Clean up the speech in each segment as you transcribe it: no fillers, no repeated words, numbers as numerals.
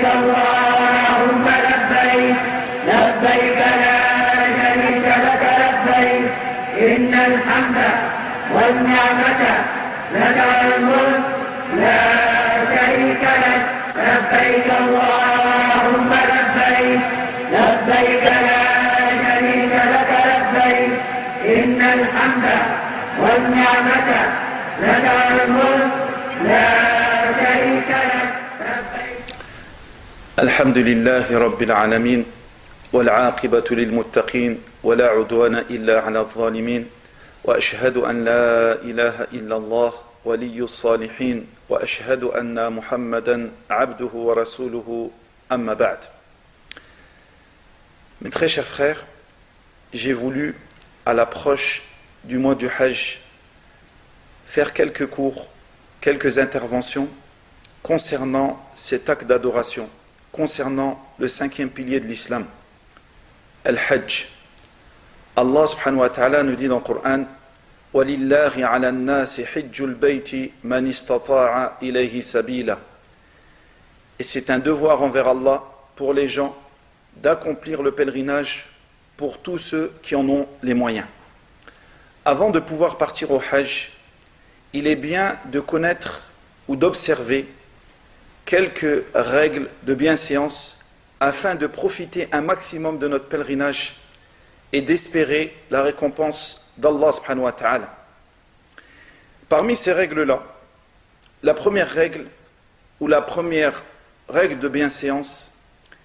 اللهم لبيك لبيك لا شريك لك لبيك إن الحمد والنعمة لك الملك لا شريك لك لبيك اللهم لبيك لبيك لا شريك لك لبيك إن الحمد والنعمة لك الملك لا شريك لك. الحمد لله رب العالمين والعاقبة للمتقين ولا عدوان إلا على الظالمين وأشهد أن لا إله إلا الله ولي الصالحين وأشهد أن محمدا عبده ورسوله أما بعد. Mes très chers frères, j'ai voulu, à l'approche du mois du Hajj, faire quelques cours, quelques interventions concernant cet acte d'adoration, concernant le 5e pilier de l'islam, Al-Hajj. Allah subhanahu wa ta'ala nous dit dans le Coran وَلِلَّهِ عَلَى النَّاسِ حِجُّ الْبَيْتِ مَنِ اسْتَطَاعَ إِلَيْهِ سَبِيلًا. Et c'est un devoir envers Allah pour les gens d'accomplir le pèlerinage pour tous ceux qui en ont les moyens. Avant de pouvoir partir au Hajj, il est bien de connaître ou d'observer quelques règles de bienséance afin de profiter un maximum de notre pèlerinage et d'espérer la récompense d'Allah subhanahu wa ta'ala. Parmi ces règles-là, la première règle ou la première règle de bienséance,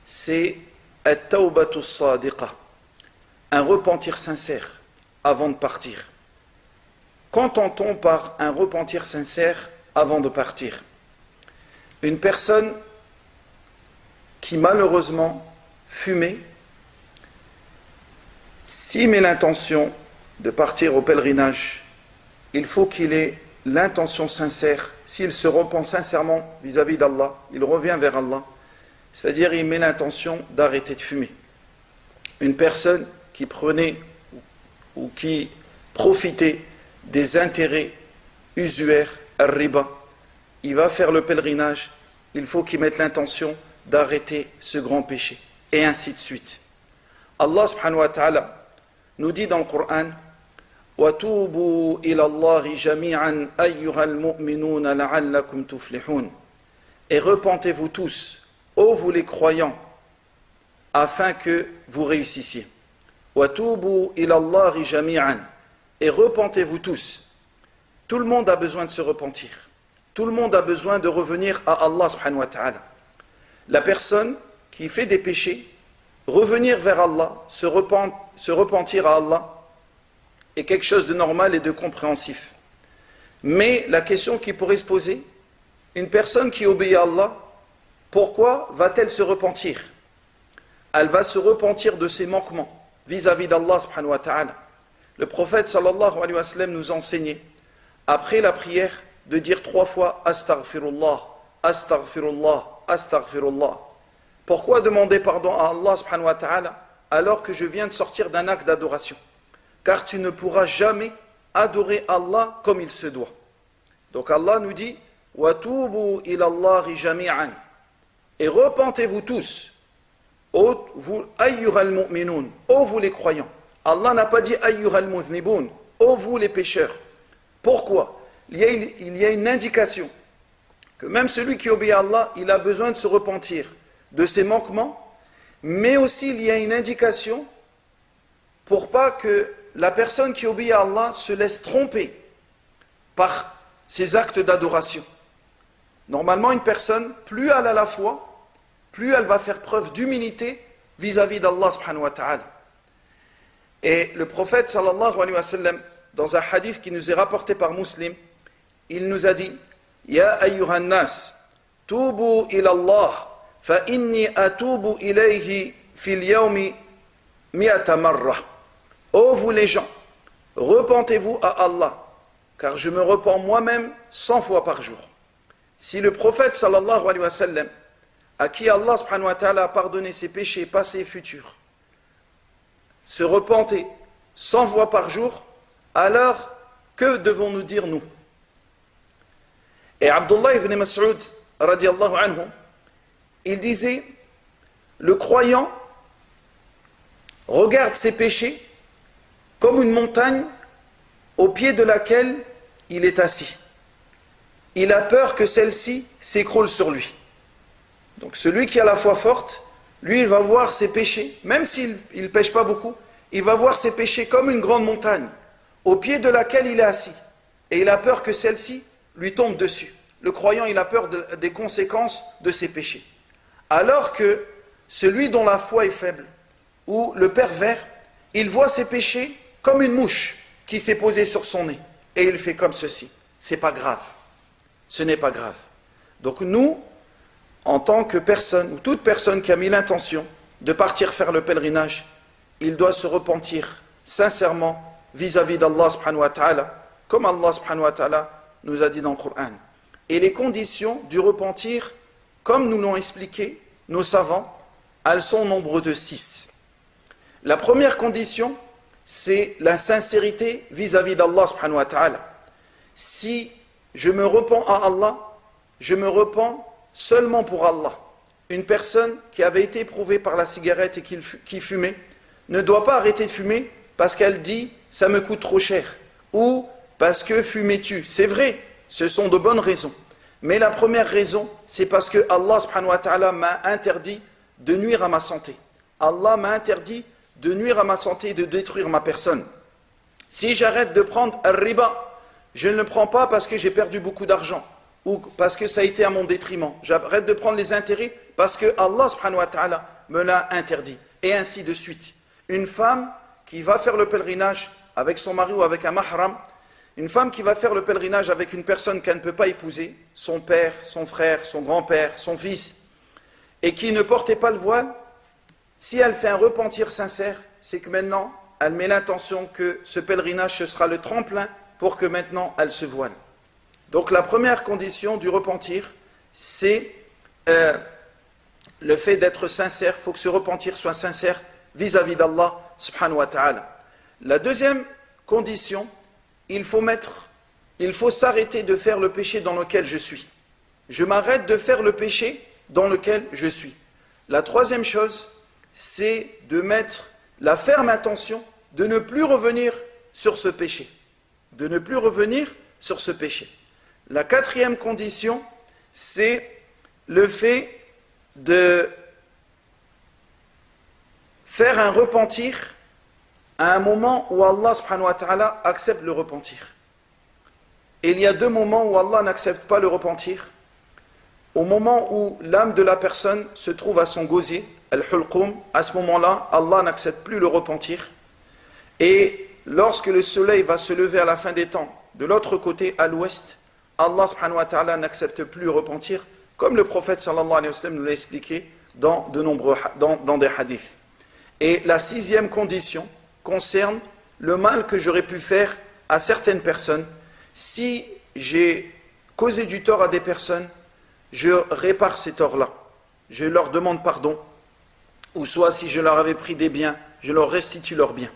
c'est at-tawbatu as-sadiqa, un repentir sincère avant de partir. Qu'entend-on par un repentir sincère avant de partir? Une personne qui malheureusement fumait, s'il met l'intention de partir au pèlerinage, il faut qu'il ait l'intention sincère. S'il se repent sincèrement vis-à-vis d'Allah, il revient vers Allah, c'est-à-dire il met l'intention d'arrêter de fumer. Une personne qui prenait ou qui profitait des intérêts usuaires, al-riba, il va faire le pèlerinage, il faut qu'il mette l'intention d'arrêter ce grand péché, et ainsi de suite. Allah subhanahu wa ta'ala nous dit dans le Coran وَتُوبُوا إِلَى اللَّهِ جَمِيعًا أَيُّهَا الْمُؤْمِنُونَ لَعَلَّكُمْ تُفْلِحُونَ. Et repentez-vous tous, ô vous les croyants, afin que vous réussissiez. وَتُوبُوا إِلَى اللَّهِ جَمِيعًا. Et repentez-vous tous. Tout le monde a besoin de se repentir. Tout le monde a besoin de revenir à Allah subhanahu wa ta'ala. La personne qui fait des péchés, revenir vers Allah, se repentir à Allah, est quelque chose de normal et de compréhensif. Mais la question qui pourrait se poser, une personne qui obéit à Allah, pourquoi va-t-elle se repentir? Elle va se repentir de ses manquements vis-à-vis d'Allah subhanahu wa ta'ala. Le prophète sallallahu alayhi wa sallam nous enseignait, après la prière, de dire 3 fois Astaghfirullah, Astaghfirullah, Astaghfirullah. Pourquoi demander pardon à Allah subhanahu wa ta'ala alors que je viens de sortir d'un acte d'adoration? Car tu ne pourras jamais adorer Allah comme il se doit. Donc Allah nous dit وَتُوبُوا إِلَى اللَّهِ جَمِيعًا. Et repentez-vous tous, ô vous أَيُّهَا الْمُؤْمِنُونَ, ô vous les croyants. Allah n'a pas dit أَيُّهَا الْمُذْنِبُونَ, ô vous les pécheurs. Pourquoi? Il y a une indication que même celui qui obéit à Allah, il a besoin de se repentir de ses manquements, mais aussi il y a une indication pour pas que la personne qui obéit à Allah se laisse tromper par ses actes d'adoration. Normalement, une personne, plus elle a la foi, plus elle va faire preuve d'humilité vis-à-vis d'Allah subhanahu wa ta'ala. Et le prophète sallallahu alayhi wa sallam, dans un hadith qui nous est rapporté par Muslim, il nous a dit Ya ayyuhan nas, tubu ila Allah, fa inni atubu ilayhi fil yawmi mi'ata marra. Ô vous les gens, repentez-vous à Allah, car je me repens moi-même 100 fois par jour. Si le prophète sallallahu alayhi wa sallam, à qui Allah subhanahu wa ta'ala a pardonné ses péchés passés et futurs, se repentait 100 fois par jour, alors que devons-nous dire nous? Et Abdullah ibn Mas'ud radiallahu anhu, il disait, le croyant regarde ses péchés comme une montagne au pied de laquelle il est assis. Il a peur que celle-ci s'écroule sur lui. Donc celui qui a la foi forte, lui il va voir ses péchés, même s'il ne pêche pas beaucoup, il va voir ses péchés comme une grande montagne au pied de laquelle il est assis. Et il a peur que celle-ci lui tombe dessus. Le croyant, il a peur des conséquences de ses péchés. Alors que celui dont la foi est faible, ou le pervers, il voit ses péchés comme une mouche qui s'est posée sur son nez. Et il fait comme ceci. C'est pas grave. Ce n'est pas grave. Donc nous, en tant que personne, ou toute personne qui a mis l'intention de partir faire le pèlerinage, il doit se repentir sincèrement vis-à-vis d'Allah subhanahu wa ta'ala, comme Allah subhanahu wa ta'ala nous a dit dans le Coran. Et les conditions du repentir, comme nous l'ont expliqué nos savants, elles sont au nombre de 6. La première condition, c'est la sincérité vis-à-vis d'Allah subhanahu wa ta'ala. Si je me repens à Allah, je me repens seulement pour Allah. Une personne qui avait été éprouvée par la cigarette et qui fumait ne doit pas arrêter de fumer parce qu'elle dit « ça me coûte trop cher » ou « parce que fumer tue ». C'est vrai, ce sont de bonnes raisons. Mais la première raison, c'est parce que Allah subhanahu wa ta'ala m'a interdit de nuire à ma santé. Allah m'a interdit de nuire à ma santé et de détruire ma personne. Si j'arrête de prendre un riba, je ne le prends pas parce que j'ai perdu beaucoup d'argent ou parce que ça a été à mon détriment. J'arrête de prendre les intérêts parce que Allah subhanahu wa ta'ala me l'a interdit. Et ainsi de suite. Une femme qui va faire le pèlerinage avec son mari ou avec un mahram, une femme qui va faire le pèlerinage avec une personne qu'elle ne peut pas épouser, son père, son frère, son grand-père, son fils, et qui ne portait pas le voile, si elle fait un repentir sincère, c'est que maintenant, elle met l'intention que ce pèlerinage, ce sera le tremplin pour que maintenant, elle se voile. Donc la première condition du repentir, c'est le fait d'être sincère. Il faut que ce repentir soit sincère vis-à-vis d'Allah subhanahu wa ta'ala. La deuxième condition, il faut s'arrêter de faire le péché dans lequel je suis. Je m'arrête de faire le péché dans lequel je suis. La troisième chose, c'est de mettre la ferme intention de ne plus revenir sur ce péché. De ne plus revenir sur ce péché. La quatrième condition, c'est le fait de faire un repentir à un moment où Allah subhanahu wa ta'ala accepte le repentir. Et il y a deux moments où Allah n'accepte pas le repentir. Au moment où l'âme de la personne se trouve à son gosier, al-hulqum, à ce moment-là, Allah n'accepte plus le repentir. Et lorsque le soleil va se lever à la fin des temps, de l'autre côté, à l'ouest, Allah subhanahu wa ta'ala n'accepte plus le repentir, comme le prophète sallallahu alayhi wa sallam nous l'a expliqué dans des hadiths. Et la sixième condition concerne le mal que j'aurais pu faire à certaines personnes. Si j'ai causé du tort à des personnes, je répare ces torts-là. Je leur demande pardon. Ou soit si je leur avais pris des biens, je leur restitue leurs biens.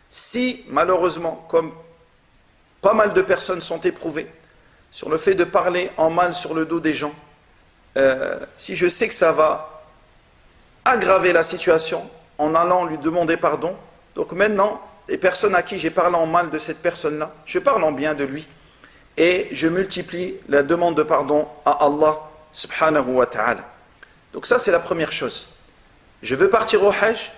Si, malheureusement, comme pas mal de personnes sont éprouvées sur le fait de parler en mal sur le dos des gens, si je sais que ça va aggraver la situation en allant lui demander pardon, donc maintenant, les personnes à qui j'ai parlé en mal de cette personne-là, je parle en bien de lui et je multiplie la demande de pardon à Allah subhanahu wa ta'ala. Donc ça, c'est la première chose. Je veux partir au Hajj,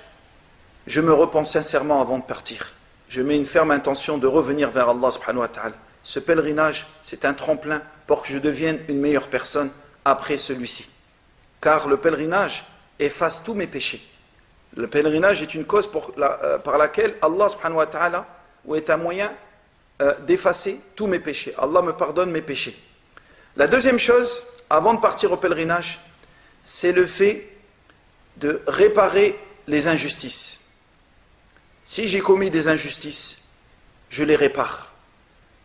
je me repens sincèrement avant de partir. Je mets une ferme intention de revenir vers Allah subhanahu wa ta'ala. Ce pèlerinage, c'est un tremplin pour que je devienne une meilleure personne après celui-ci. Car le pèlerinage efface tous mes péchés. Le pèlerinage est une cause par laquelle Allah subhanahu wa ta'ala est un moyen d'effacer tous mes péchés. Allah me pardonne mes péchés. La deuxième chose, avant de partir au pèlerinage, c'est le fait de réparer les injustices. Si j'ai commis des injustices, je les répare.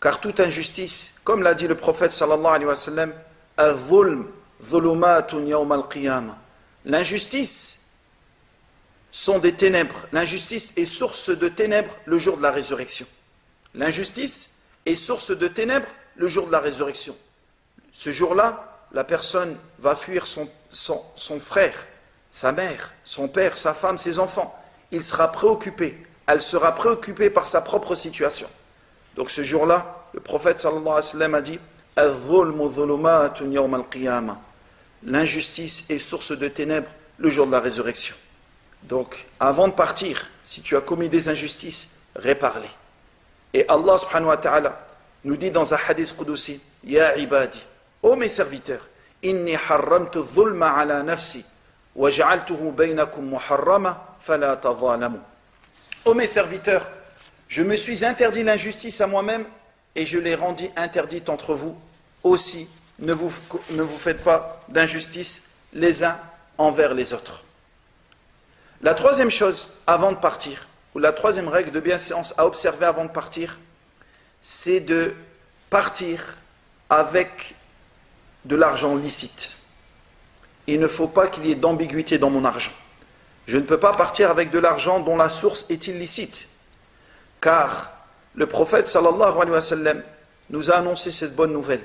Car toute injustice, comme l'a dit le prophète sallallahu alayhi wa sallam, al-dhulm dhulumatun yawm al-qiyamah. L'injustice sont des ténèbres. L'injustice est source de ténèbres le jour de la résurrection. L'injustice est source de ténèbres le jour de la résurrection. Ce jour-là, la personne va fuir son frère, sa mère, son père, sa femme, ses enfants. Il sera préoccupé, elle sera préoccupée par sa propre situation. Donc ce jour-là, le prophète sallallahu alayhi wa sallam a dit Al-dhulmu dhulumatun yawm al-qiyamah. L'injustice est source de ténèbres le jour de la résurrection. Donc, avant de partir, si tu as commis des injustices, répare-les. Et Allah subhanahu wa ta'ala nous dit dans un hadith qudussi Ya ibadi, ô mes serviteurs, inni harramtu dhulma ala nafsi wa ja'altuhu baynakum muharrama fala tadhalamu. Ô mes serviteurs, je me suis interdit l'injustice à moi-même et je l'ai rendue interdite entre vous. Aussi, ne vous faites pas d'injustice les uns envers les autres. La troisième chose avant de partir, ou la troisième règle de bienséance à observer avant de partir, c'est de partir avec de l'argent licite. Il ne faut pas qu'il y ait d'ambiguïté dans mon argent. Je ne peux pas partir avec de l'argent dont la source est illicite. Car le prophète sallallahu alayhi wa sallam nous a annoncé cette bonne nouvelle.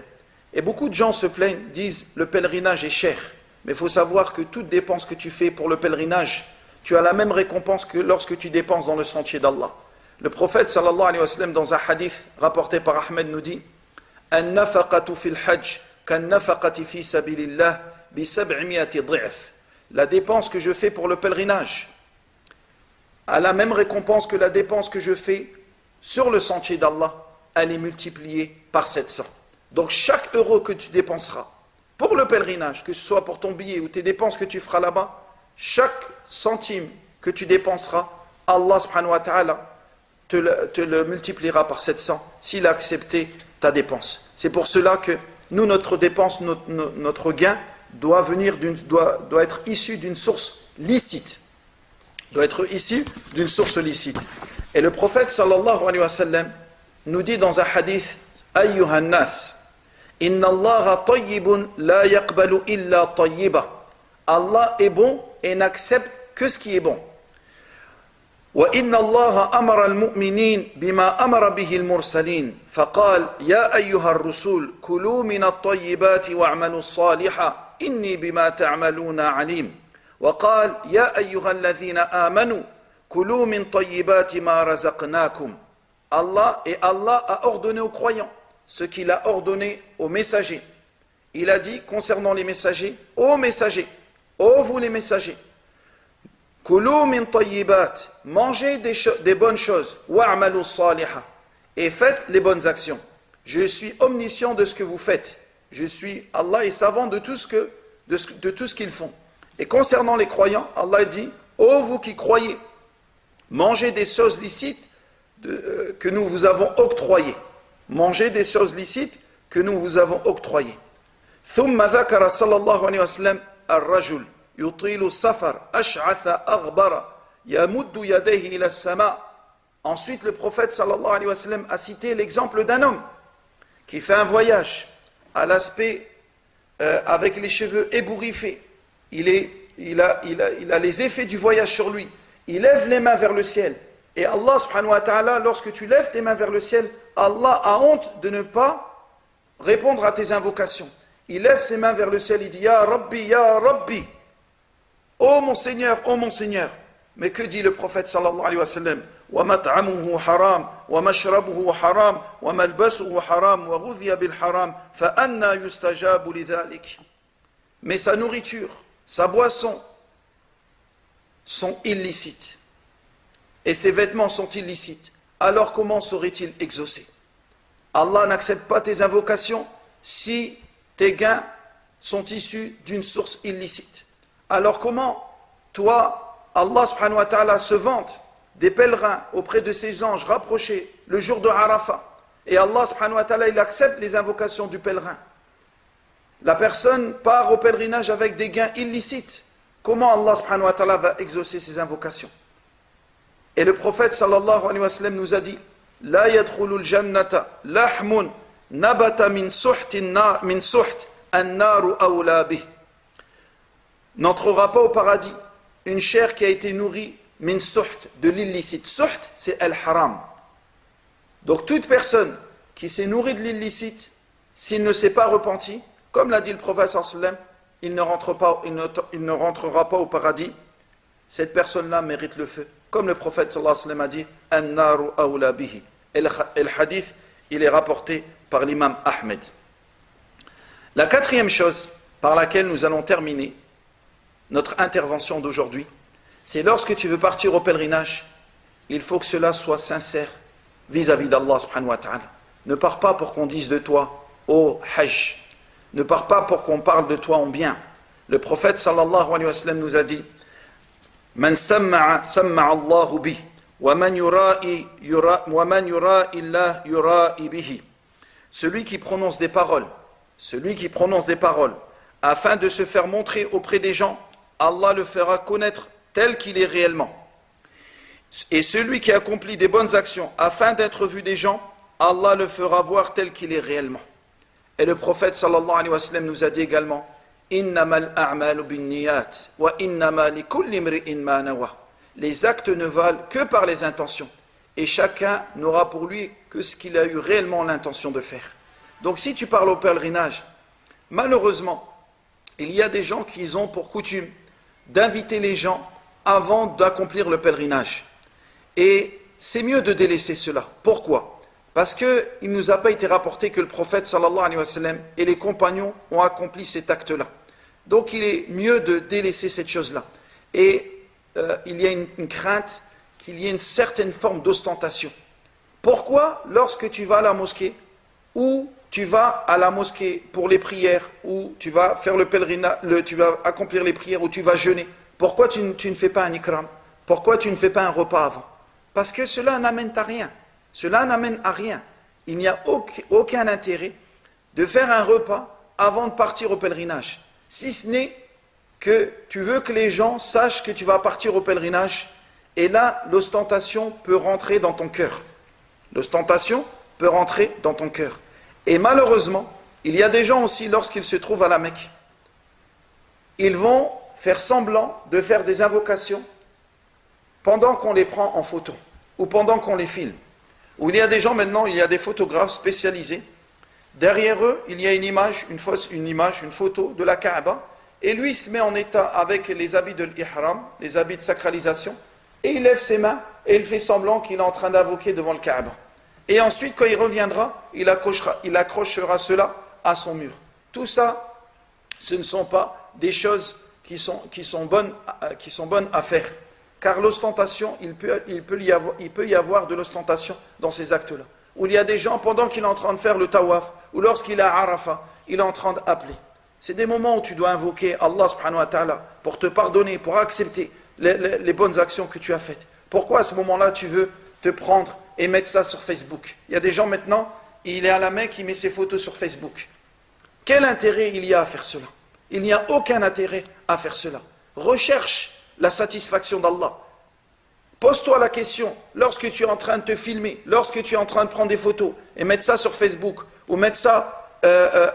Et beaucoup de gens se plaignent, disent le pèlerinage est cher. Mais il faut savoir que toute dépense que tu fais pour le pèlerinage, tu as la même récompense que lorsque tu dépenses dans le sentier d'Allah. Le prophète sallallahu alayhi wa sallam dans un hadith rapporté par Ahmed nous dit An-nafaqatu fil hajj kan-nafaqati fi sabilillah bi 700 dhi'f. La dépense que je fais pour le pèlerinage a la même récompense que la dépense que je fais sur le sentier d'Allah, elle est multipliée par 700. Donc chaque euro que tu dépenseras pour le pèlerinage, que ce soit pour ton billet ou tes dépenses que tu feras là-bas, chaque centime que tu dépenseras, Allah subhanahu wa ta'ala te le multipliera par 700 s'il a accepté ta dépense. C'est pour cela que nous, notre dépense, notre gain doit être issu d'une source licite. Doit être issu d'une source licite. Et le prophète sallallahu alayhi wa sallam nous dit dans un hadith Ayyuhan nas, inna Allah tayyibun la yaqbalu illa tayyiba. Allah est bon et n'accepte que ce qui est bon. وإن الله أمر المؤمنين بما أمر به المرسلين فقال يا أيها الرسول كلوا من الطيبات واعملوا الصالحا إني بما تعملون عليم وقال يا أيها الذين آمنوا كلوا من طيبات ما رزقناكم. Allah a ordonné aux croyants ce qu'il a ordonné aux messagers. Il a dit concernant les messagers, ô messagers, ô vous les messagers, Kulu min tayyibat, mangez des bonnes choses, wa'malu saliha, et faites les bonnes actions. Je suis omniscient de ce que vous faites. Allah est savant de tout ce qu'ils font. Et concernant les croyants, Allah dit, ô vous qui croyez, mangez des choses licites que nous vous avons octroyées. Mangez des choses licites que nous vous avons octroyées. Thumma dhakara sallallahu alayhi wa sallam ar-rajul. يطيل السفر أشعث أغبر يمد يديه إلى السماء. Ensuite le prophète sallallahu alayhi wa sallam a cité l'exemple d'un homme qui fait un voyage à l'aspect avec les cheveux ébouriffés. Il a les effets du voyage sur lui. Il lève les mains vers le ciel. Et Allah subhanahu wa ta'ala, lorsque tu lèves tes mains vers le ciel, Allah a honte de ne pas répondre à tes invocations. Il lève ses mains vers le ciel, il dit Ya Rabbi, Ya Rabbi. Ô mon Seigneur, ô mon Seigneur. Mais que dit le prophète sallallahu alayhi wa sallam? Wa mat'amuhu haram, wa mashrabuhu haram, wa malbasuhu haram, wa ghudhiya bil haram, fa anna yustajabu li dhalik. Mais sa nourriture, sa boisson sont illicites. Et ses vêtements sont illicites. Alors comment serait-il exaucé? Allah n'accepte pas tes invocations si tes gains sont issus d'une source illicite. Alors comment, toi, Allah subhanahu wa ta'ala se vante des pèlerins auprès de ses anges rapprochés le jour de Arafat, et Allah subhanahu wa ta'ala, il accepte les invocations du pèlerin. La personne part au pèlerinage avec des gains illicites. Comment Allah subhanahu wa ta'ala va exaucer ses invocations? Et le prophète sallallahu alayhi wa sallam nous a dit La yadkhulul jannata lahmun nabata min suht an-naru awla bih. N'entrera pas au paradis une chair qui a été nourrie min suht, de l'illicite. Suht, c'est al-haram. Donc toute personne qui s'est nourrie de l'illicite, s'il ne s'est pas repenti, Comme l'a dit le prophète sallallahu alayhi wa sallam, il ne rentrera pas au paradis. Cette personne-là mérite le feu. Comme le prophète sallallahu alayhi wa sallam a dit, An-naru awla bihi. Et le hadith, il est rapporté par l'imam Ahmed. La quatrième chose par laquelle nous allons terminer notre intervention d'aujourd'hui, c'est lorsque tu veux partir au pèlerinage, il faut que cela soit sincère vis-à-vis d'Allah subhanahu wa ta'ala. Ne pars pas pour qu'on dise de toi, oh Hajj. Ne pars pas pour qu'on parle de toi en bien. Le prophète sallallahu alayhi wa sallam nous a dit, Man samma'a samma'a Allahu bih, wa man yura'i illa yura'i bihi. Celui qui prononce des paroles, afin de se faire montrer auprès des gens, Allah le fera connaître tel qu'il est réellement. Et celui qui accomplit des bonnes actions afin d'être vu des gens, Allah le fera voir tel qu'il est réellement. Et le prophète sallallahu alayhi wa sallam nous a dit également, Innamal a'malu binniyat wa innama likulli imri'in ma nawa. Les actes ne valent que par les intentions, et chacun n'aura pour lui que ce qu'il a eu réellement l'intention de faire. Donc si tu parles au pèlerinage, malheureusement, il y a des gens qui ont pour coutume d'inviter les gens avant d'accomplir le pèlerinage. Et c'est mieux de délaisser cela. Pourquoi? Parce qu'il ne nous a pas été rapporté que le prophète sallallahu alayhi wa sallam et les compagnons ont accompli cet acte-là. Donc il est mieux de délaisser cette chose-là. Et il y a une crainte qu'il y ait une certaine forme d'ostentation. Pourquoi lorsque tu vas à la mosquée, ou tu vas à la mosquée pour les prières, ou tu vas faire le pèlerinage, tu vas accomplir les prières, ou tu vas jeûner, pourquoi tu ne fais pas un ikram? Pourquoi tu ne fais pas un repas avant? Parce que cela n'amène à rien. Cela n'amène à rien. Il n'y a aucun intérêt de faire un repas avant de partir au pèlerinage. Si ce n'est que tu veux que les gens sachent que tu vas partir au pèlerinage, et là, l'ostentation peut rentrer dans ton cœur. L'ostentation peut rentrer dans ton cœur. Et malheureusement, il y a des gens aussi, lorsqu'ils se trouvent à la Mecque, ils vont faire semblant de faire des invocations pendant qu'on les prend en photo, ou pendant qu'on les filme. Où il y a des gens maintenant, il y a des photographes spécialisés. Derrière eux, il y a une image, une photo de la Kaaba. Et lui, il se met en état avec les habits de l'ihram, les habits de sacralisation. Et il lève ses mains et il fait semblant qu'il est en train d'invoquer devant le Kaaba. Et ensuite, quand il reviendra, il accrochera cela à son mur. Tout ça, ce ne sont pas des choses qui sont bonnes à faire. Car l'ostentation, il peut y avoir de l'ostentation dans ces actes-là. Où il y a des gens, pendant qu'il est en train de faire le tawaf, ou lorsqu'il est à Arafat, il est en train d'appeler. C'est des moments où tu dois invoquer Allah subhanahu wa ta'ala pour te pardonner, pour accepter les bonnes actions que tu as faites. Pourquoi à ce moment-là tu veux te prendre et mettre ça sur Facebook? Il y a des gens maintenant, il est à la Mecque, il met ses photos sur Facebook. Quel intérêt il y a à faire cela? Il n'y a aucun intérêt à faire cela. Recherche la satisfaction d'Allah. Pose-toi la question, lorsque tu es en train de te filmer, lorsque tu es en train de prendre des photos et mettre ça sur Facebook ou mettre ça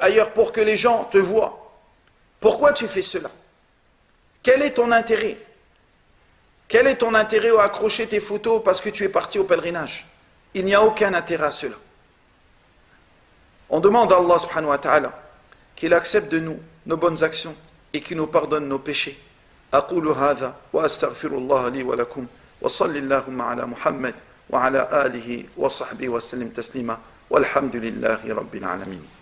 ailleurs pour que les gens te voient, pourquoi tu fais cela? Quel est ton intérêt? Quel est ton intérêt à accrocher tes photos parce que tu es parti au pèlerinage? Il n'y a aucun intérêt à cela. On demande à Allah subhanahu wa ta'ala qu'il accepte de nous nos bonnes actions et qu'il nous pardonne nos péchés. أقول هذا وأستغفر الله لي ولكم وصل اللهم على محمد وعلى آله وصحبه وسلم تسليما والحمد لله رب العالمين.